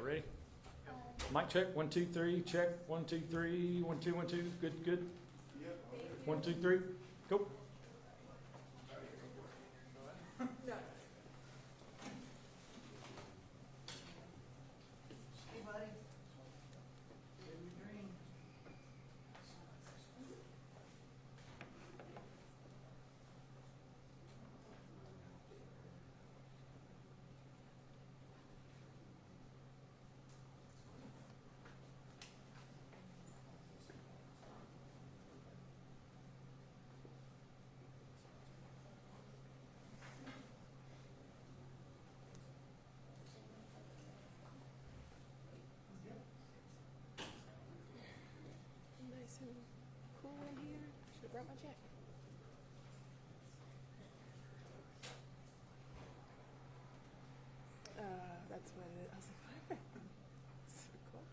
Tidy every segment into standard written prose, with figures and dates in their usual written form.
Y'all ready? Mic check, 1, 2, 3, check, 1, 2, 3, 1, 2, 1, 2, good, good. 1, 2, 3, go. Hey, buddy. Living your dream. Nice and cool in here. Should have brought my jacket. That's what it is. I was like, what? So cool.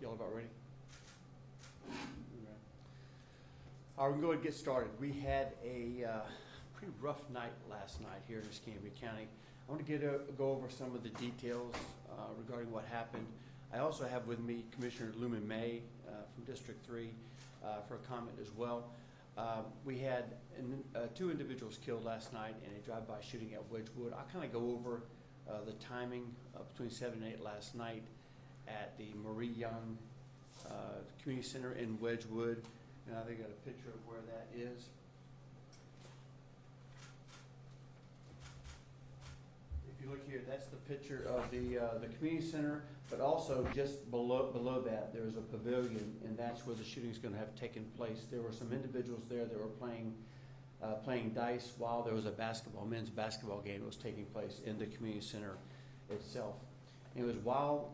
Y'all about ready? All right, we can go ahead and get started. We had a pretty rough night last night here in Escambia County. I want to go over some of the details regarding what happened. I also have with me Commissioner Lumen May from District 3 for a comment as well. We had two individuals killed last night in a drive-by shooting at Wedgwood. I'll kind of go over the timing between 7 and 8 last night at the Marie Young Community Center in Wedgwood, and I think I got a picture of where that is. If you look here, that's the picture of the community center, but also just below that, there's a pavilion, and that's where the shooting is going to have taken place. There were some individuals there that were playing dice while there was a men's basketball game that was taking place in the community center itself. It was while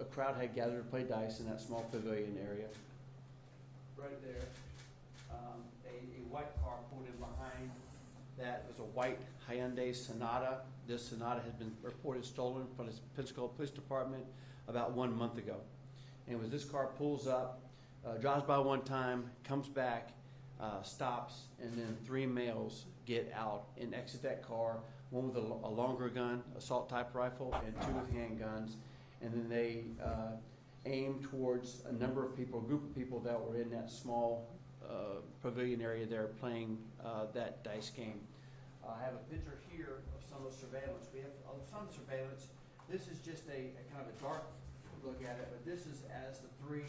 a crowd had gathered to play dice in that small pavilion area. Right there, a white car pulled in behind that. It was a white Hyundai Sonata. This Sonata has been reported stolen from the Pensacola Police Department about 1 month ago. And it was this car pulls up, drives by one time, comes back, stops, and then three males get out and exit that car. One with a longer gun, assault type rifle, and two with handguns. And then they aim towards a number of people, a group of people that were in that small pavilion area there playing that dice game. I have a picture here of some of the surveillance. We have some surveillance. This is just a kind of a dark look at it, but this is as the three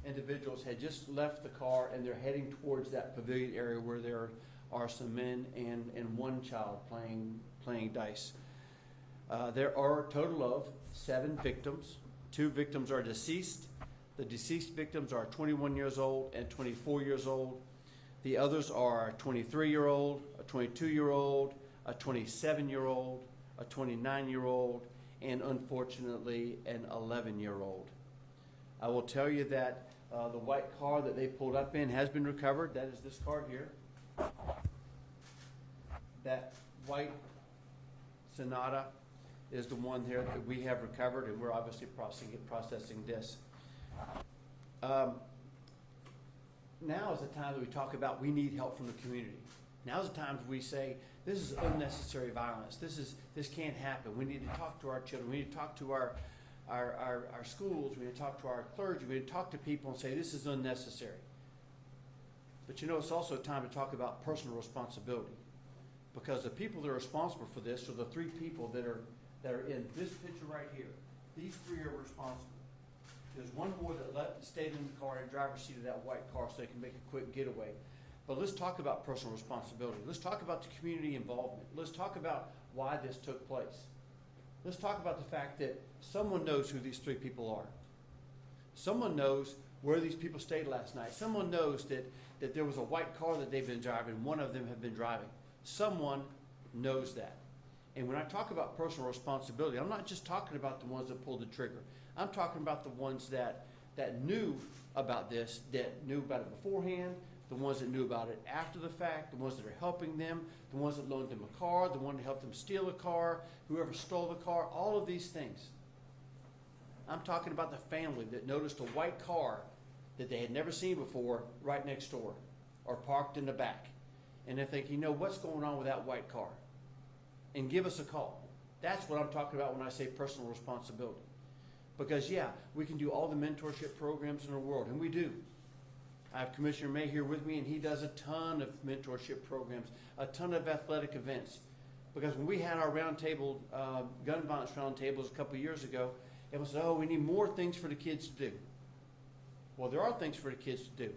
individuals had just left the car and they're heading towards that pavilion area where there are some men and one child playing dice. There are a total of 7 victims. 2 victims are deceased. The deceased victims are 21 years old and 24 years old. The others are a 23-year-old, a 22-year-old, a 27-year-old, a 29-year-old, and unfortunately an 11-year-old. I will tell you that the white car that they pulled up in has been recovered. That is this car here. That white Sonata is the one here that we have recovered, and we're obviously processing this. Now is the time that we talk about we need help from the community. Now is the time we say this is unnecessary violence. This can't happen. We need to talk to our children. We need to talk to our schools. We need to talk to our clergy. We need to talk to people and say this is unnecessary. But you know, it's also time to talk about personal responsibility, because the people that are responsible for this are the three people that are in this picture right here. These three are responsible. There's one boy that stayed in the car in the driver's seat of that white car so they can make a quick getaway. But let's talk about personal responsibility. Let's talk about the community involvement. Let's talk about why this took place. Let's talk about the fact that someone knows who these three people are. Someone knows where these people stayed last night. Someone knows that there was a white car that they've been driving. One of them had been driving. Someone knows that. And when I talk about personal responsibility, I'm not just talking about the ones that pulled the trigger. I'm talking about the ones that knew about this, that knew about it beforehand, the ones that knew about it after the fact, the ones that are helping them, the ones that loaned them a car, the one that helped them steal a car, whoever stole the car, all of these things. I'm talking about the family that noticed a white car that they had never seen before right next door or parked in the back. And they're thinking, you know, what's going on with that white car? And give us a call. That's what I'm talking about when I say personal responsibility. Because, yeah, we can do all the mentorship programs in the world, and we do. I have Commissioner May here with me, and he does a ton of mentorship programs, a ton of athletic events. Because when we had our roundtable, gun violence roundtables a couple of years ago, it was, oh, we need more things for the kids to do. Well, there are things for the kids to do.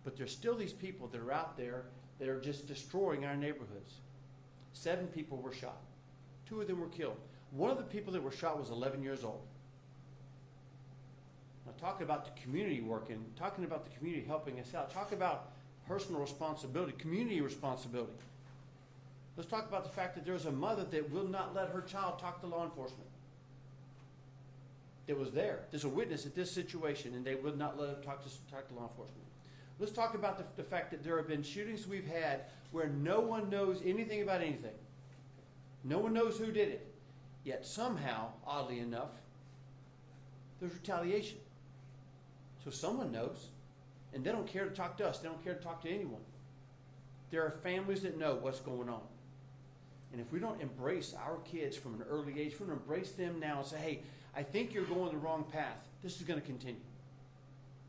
But there's still these people that are out there that are just destroying our neighborhoods. 7 people were shot. 2 of them were killed. One of the people that were shot was 11 years old. Now, talking about the community working, talking about the community helping us out, talk about personal responsibility, community responsibility. Let's talk about the fact that there's a mother that will not let her child talk to law enforcement. That was there. There's a witness at this situation, and they would not let him talk to law enforcement. Let's talk about the fact that there have been shootings we've had where no one knows anything about anything. No one knows who did it. Yet somehow, oddly enough, there's retaliation. So someone knows, and they don't care to talk to us. They don't care to talk to anyone. There are families that know what's going on. And if we don't embrace our kids from an early age, if we don't embrace them now and say, hey, I think you're going the wrong path, this is going to continue.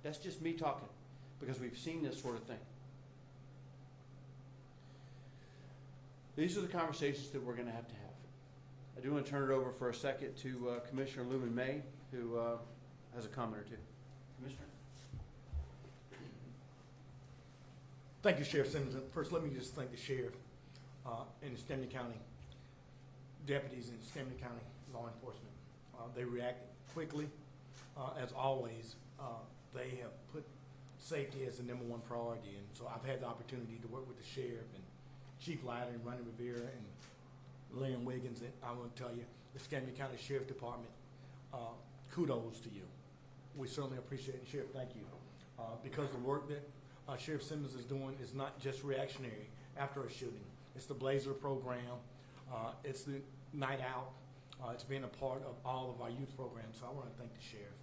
That's just me talking, because we've seen this sort of thing. These are the conversations that we're going to have. I do want to turn it over for a second to Commissioner Lumen May, who has a comment or two. Commissioner? Thank you, Sheriff Simmons. First, let me just thank the sheriff and Stemney County deputies in Stemney County law enforcement. They reacted quickly. As always, they have put safety as the #1 priority. And so I've had the opportunity to work with the sheriff and Chief Leiter and Ronnie Rivera and Lynn Wiggins. And I want to tell you, the Stemney County Sheriff Department, kudos to you. We certainly appreciate it, Sheriff. Thank you. Because the work that Sheriff Simmons is doing is not just reactionary after a shooting. It's the Blazer program. It's the night out. It's been a part of all of our youth programs. So I want to thank the sheriff.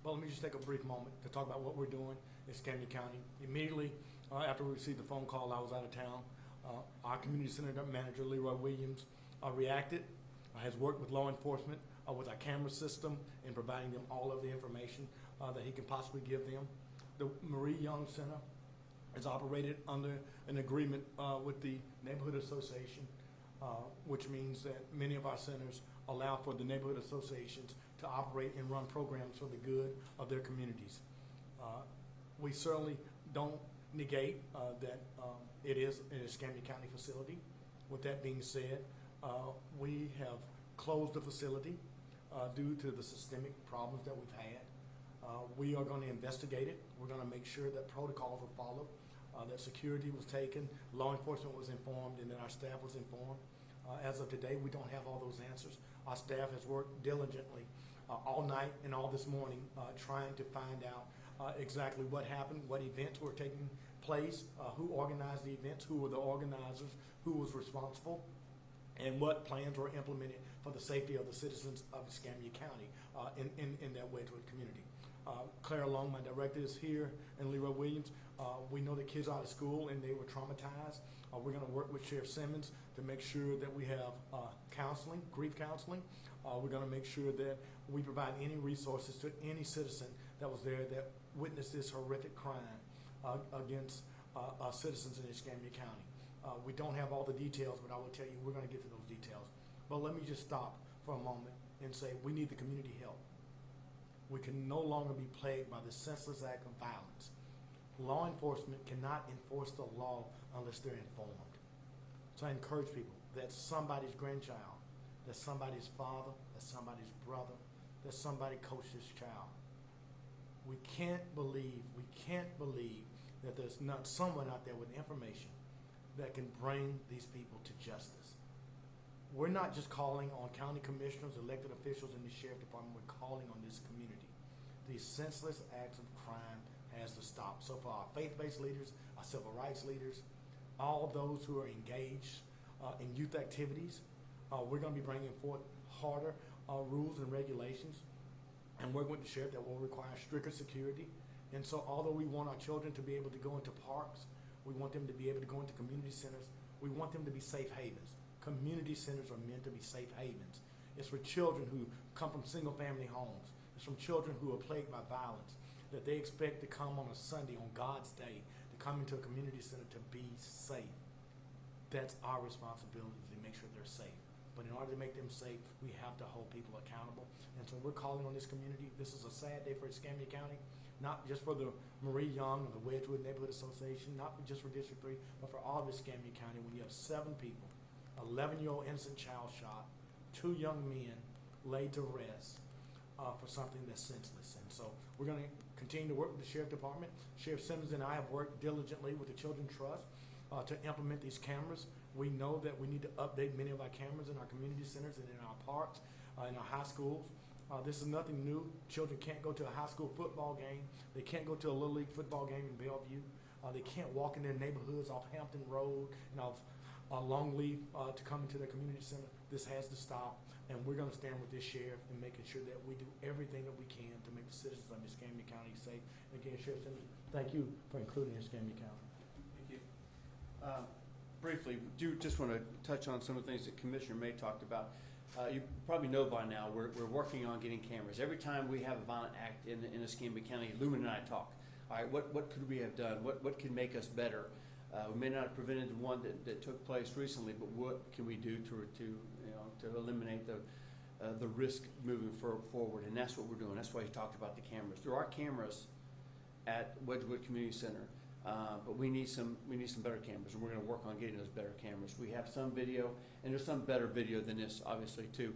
But let me just take a brief moment to talk about what we're doing in Stemney County. Immediately after we received the phone call, I was out of town. Our community center manager, Leroy Williams, reacted, has worked with law enforcement, with our camera system, in providing them all of the information that he can possibly give them. The Marie Young Center is operated under an agreement with the Neighborhood Association, which means that many of our centers allow for the neighborhood associations to operate and run programs for the good of their communities. We certainly don't negate that it is an Escambia County facility. With that being said, we have closed the facility due to the systemic problems that we've had. We are going to investigate it. We're going to make sure that protocols were followed, that security was taken, law enforcement was informed, and that our staff was informed. As of today, we don't have all those answers. Our staff has worked diligently all night and all this morning trying to find out exactly what happened, what events were taking place, who organized the events, who were the organizers, who was responsible, and what plans were implemented for the safety of the citizens of Escambia County in that Wedgewood community. Claire Long, my director, is here, and Leroy Williams. We know that kids are out of school and they were traumatized. We're going to work with Sheriff Simmons to make sure that we have counseling, grief counseling. We're going to make sure that we provide any resources to any citizen that was there that witnessed this horrific crime against citizens in Escambia County. We don't have all the details, but I will tell you we're going to get to those details. But let me just stop for a moment and say we need the community help. We can no longer be plagued by the senseless act of violence. Law enforcement cannot enforce the law unless they're informed. So I encourage people, that's somebody's grandchild, that's somebody's father, that's somebody's brother, that's somebody coach's child. We can't believe that there's not someone out there with information that can bring these people to justice. We're not just calling on county commissioners, elected officials, and the sheriff department. We're calling on this community. These senseless acts of crime has to stop. So for our faith-based leaders, our civil rights leaders, all those who are engaged in youth activities, we're going to be bringing forth harder rules and regulations, and working with the sheriff that will require stricter security. And so although we want our children to be able to go into parks, we want them to be able to go into community centers, we want them to be safe havens. Community centers are meant to be safe havens. It's for children who come from single-family homes. It's from children who are plagued by violence, that they expect to come on a Sunday, on God's day, to come into a community center to be safe. That's our responsibility, to make sure they're safe. But in order to make them safe, we have to hold people accountable. And so we're calling on this community. This is a sad day for Escambia County, not just for the Marie Young or the Wedgewood Neighborhood Association, not just for District 3, but for all of Escambia County when you have 7 people, 11-year-old innocent child shot, 2 young men laid to rest for something that's senseless. And so we're going to continue to work with the Sheriff Department. Sheriff Simmons and I have worked diligently with the Children's Trust to implement these cameras. We know that we need to update many of our cameras in our community centers and in our parks, in our high schools. This is nothing new. Children can't go to a high school football game. They can't go to a Little League football game in Bellevue. They can't walk in their neighborhoods off Hampton Road and off Longleaf to come into their community center. This has to stop, and we're going to stand with this sheriff and making sure that we do everything that we can to make the citizens of Escambia County safe. Again, Sheriff Simmons, thank you for including Escambia County. Thank you. Briefly, do just want to touch on some of the things that Commissioner May talked about. You probably know by now we're working on getting cameras. Every time we have a violent act in Escambia County, Lumen and I talk. All right, what could we have done? What can make us better? We may not have prevented the one that took place recently, but what can we do to eliminate the risk moving forward? And that's what we're doing. That's why he talked about the cameras. There are cameras at Wedgewood Community Center, but we need some better cameras, and we're going to work on getting those better cameras. We have some video, and there's some better video than this, obviously, too.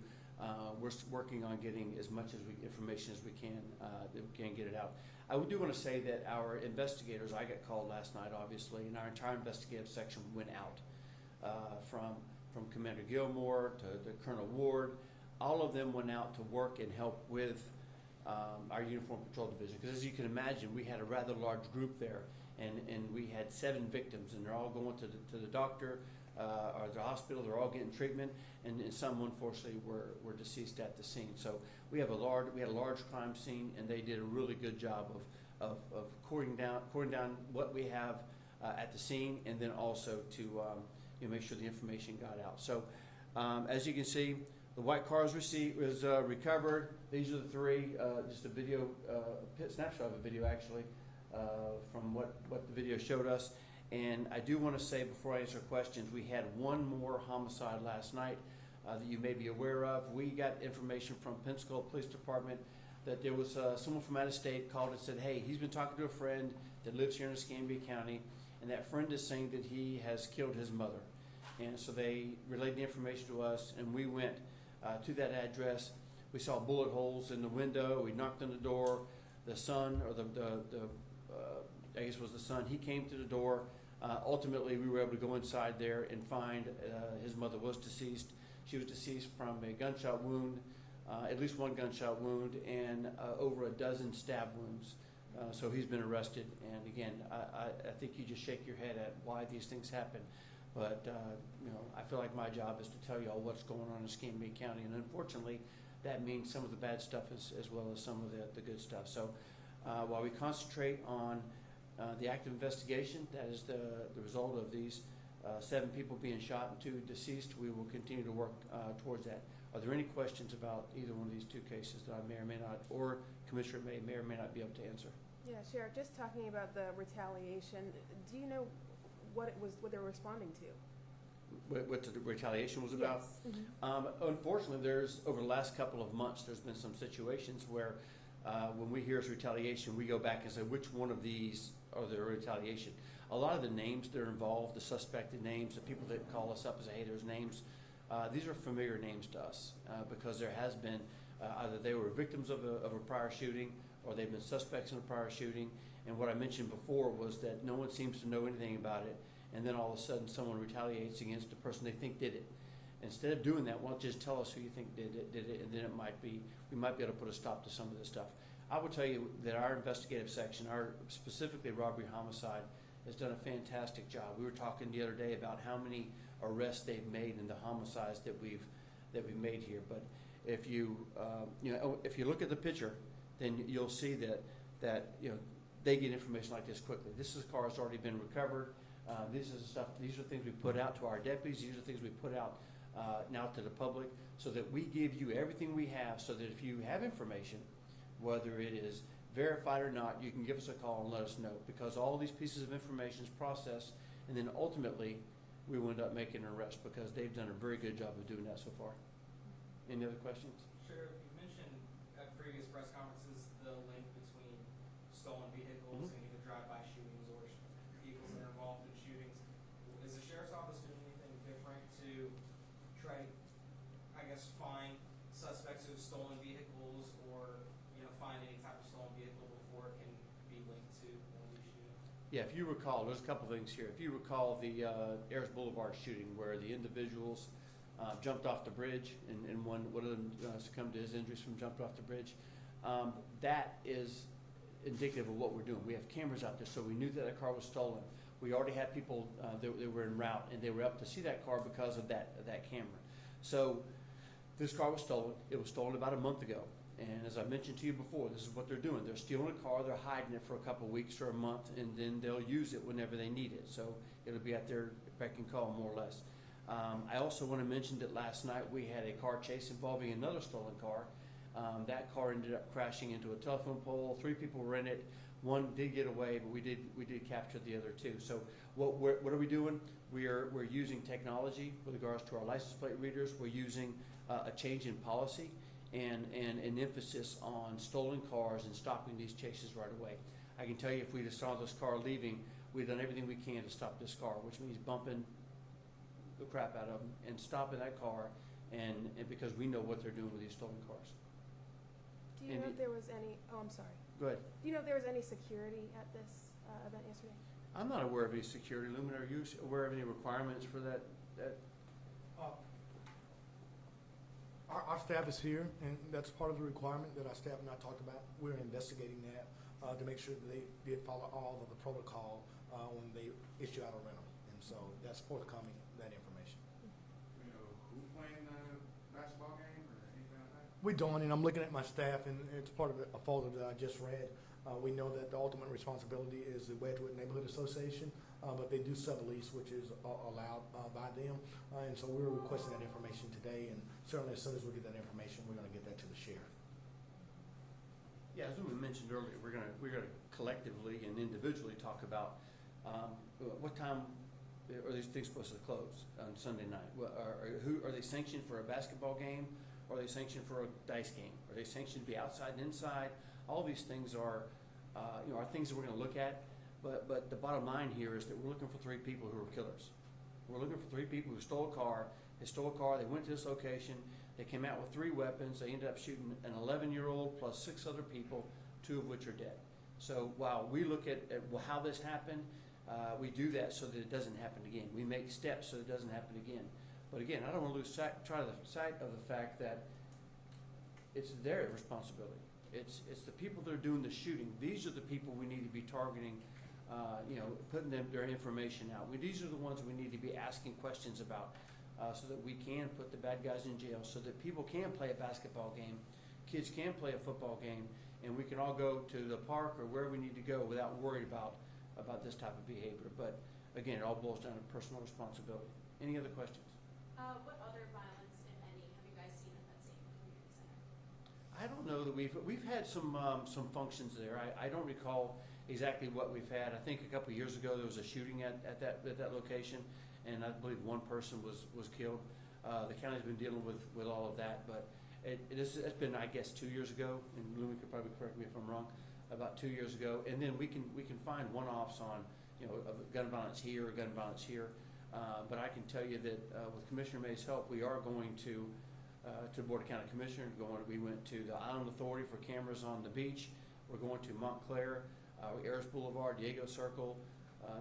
We're working on getting as much information as we can that we can get it out. I do want to say that our investigators, I got called last night, obviously, and our entire investigative section went out from Commander Gilmore to Colonel Ward. All of them went out to work and help with our Uniform Patrol Division, because as you can imagine, we had a rather large group there, and we had 7 victims, and they're all going to the doctor or the hospital. They're all getting treatment, and some unfortunately were deceased at the scene. So we had a large crime scene, and they did a really good job of cording down what we have at the scene, and then also to make sure the information got out. So as you can see, the white car was recovered. These are the 3. Just a video, snapshot of a video actually, from what the video showed us. And I do want to say before I answer questions, we had one more homicide last night that you may be aware of. We got information from Pensacola Police Department that there was someone from out of state called and said, hey, he's been talking to a friend that lives here in Escambia County, and that friend is saying that he has killed his mother. And so they relayed the information to us, and we went to that address. We saw bullet holes in the window. We knocked on the door. The son, or I guess it was the son, he came to the door. Ultimately, we were able to go inside there and find his mother was deceased. She was deceased from a gunshot wound, at least one gunshot wound, and over a dozen stab wounds So he's been arrested, and again, I think you just shake your head at why these things happen. But, I feel like my job is to tell you all what's going on in Escambia County, and unfortunately, that means some of the bad stuff as well as some of the good stuff. So while we concentrate on the active investigation, that is the result of these 7 people being shot and 2 deceased, we will continue to work towards that. Are there any questions about either one of these 2 cases that I may or may not, or Commissioner may or may not be able to answer? Yeah, Sheriff, just talking about the retaliation, do you know what they were responding to? What the retaliation was about? Yes. Mm-hmm. Unfortunately, over the last couple of months, there's been some situations where when we hear it's retaliation, we go back and say, which one of these are the retaliation? A lot of the names that are involved, the suspected names, the people that call us up and say, hey, there's names, these are familiar names to us because there has been, either they were victims of a prior shooting or they've been suspects in a prior shooting. And what I mentioned before was that no one seems to know anything about it, and then all of a sudden someone retaliates against the person they think did it. Instead of doing that, why don't you just tell us who you think did it, and then we might be able to put a stop to some of this stuff. I will tell you that our investigative section, specifically robbery homicide, has done a fantastic job. We were talking the other day about how many arrests they've made in the homicides that we've made here. But if you look at the picture, then you'll see that they get information like this quickly. This is a car that's already been recovered. These are things we put out to our deputies. These are things we put out now to the public, so that we give you everything we have, so that if you have information, whether it is verified or not, you can give us a call and let us know, because all these pieces of information is processed, and then ultimately we will end up making an arrest, because they've done a very good job of doing that so far. Any other questions? Sheriff, you mentioned at previous press conferences the link between stolen vehicles and either drive-by shootings or vehicles that are involved in shootings. Is the sheriff's office doing anything different to try, I guess, find suspects who have stolen vehicles, or find any type of stolen vehicle before it can be linked to one of these shootings? Yeah, if you recall, there's a couple things here. If you recall the Ayers Boulevard shooting, where the individuals jumped off the bridge, and one of them succumbed to his injuries from jumping off the bridge, that is indicative of what we're doing. We have cameras out there, so we knew that car was stolen. We already had people that were en route, and they were up to see that car because of that camera. So this car was stolen. It was stolen about a month ago. And as I mentioned to you before, this is what they're doing. They're stealing a car, they're hiding it for a couple of weeks or a month, and then they'll use it whenever they need it. So it'll be at their beck and call, more or less. I also want to mention that last night we had a car chase involving another stolen car. That car ended up crashing into a telephone pole. 3 people were in it. One did get away, but we did capture the other 2. So what are we doing? We're using technology with regards to our license plate readers. We're using a change in policy and an emphasis on stolen cars and stopping these chases right away. I can tell you, if we just saw this car leaving, we've done everything we can to stop this car, which means bumping the crap out of them and stopping that car, and because we know what they're doing with these stolen cars. Do you know if there was any? Oh, I'm sorry. Go ahead. Do you know if there was any security at this event yesterday? I'm not aware of any security. Lumen, are you aware of any requirements for that? Our staff is here, and that's part of the requirement that our staff and I talked about. We're investigating that to make sure that they did follow all of the protocol when they issue out a rental. And so that's forthcoming, that information. You know, who playing the basketball game or anything like that? We don't, and I'm looking at my staff, and it's part of a folder that I just read. We know that the ultimate responsibility is the Wedgewood Neighborhood Association, but they do sublease, which is allowed by them. And so we're requesting that information today, and certainly as soon as we get that information, we're going to get that to the sheriff. Yeah, as we mentioned earlier, we're gonna collectively and individually talk about what time are these things supposed to close on Sunday night? Who are they sanctioned for a basketball game? Or are they sanctioned for a dice game? Are they sanctioned to be outside and inside? All these things are things that we're going to look at. But the bottom line here is that we're looking for 3 people who are killers. We're looking for 3 people who stole a car. They stole a car. They went to this location. They came out with 3 weapons. They ended up shooting an 11-year-old plus 6 other people, 2 of which are dead. So while we look at how this happened, we do that so that it doesn't happen again. We make steps so it doesn't happen again. But again, I don't want to lose sight of the fact that it's their responsibility. It's the people that are doing the shooting. These are the people we need to be targeting, putting their information out. These are the ones we need to be asking questions about, so that we can put the bad guys in jail, so that people can play a basketball game, kids can play a football game, and we can all go to the park or wherever we need to go without worried about this type of behavior. But again, it all boils down to personal responsibility. Any other questions? What other violence, if any, have you guys seen at that same community center? I don't know that we've had some functions there. I don't recall exactly what we've had. I think a couple of years ago there was a shooting at that location, and I believe one person was killed. The county's been dealing with all of that, but it's been, I guess, 2 years ago, and Lumi could probably correct me if I'm wrong, about 2 years ago. And then we can find one-offs on, of gun violence here or gun violence here. But I can tell you that with Commissioner May's help, we are going to Board of County Commissioners. We went to the Island Authority for cameras on the beach. We're going to Montclair, Ayers Boulevard, Diego Circle,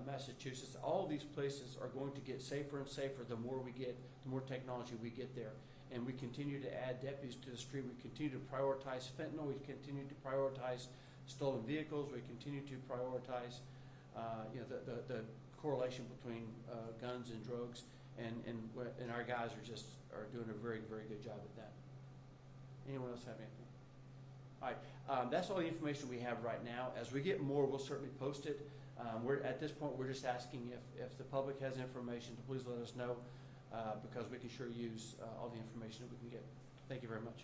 Massachusetts. All these places are going to get safer and safer the more technology we get there. And we continue to add deputies to the street. We continue to prioritize fentanyl. We continue to prioritize stolen vehicles. We continue to prioritize the correlation between guns and drugs, and our guys are doing a very, very good job at that. Anyone else have anything? All right, that's all the information we have right now. As we get more, we'll certainly post it. At this point, we're just asking if the public has information to please let us know, because we can sure use all the information that we can get. Thank you very much.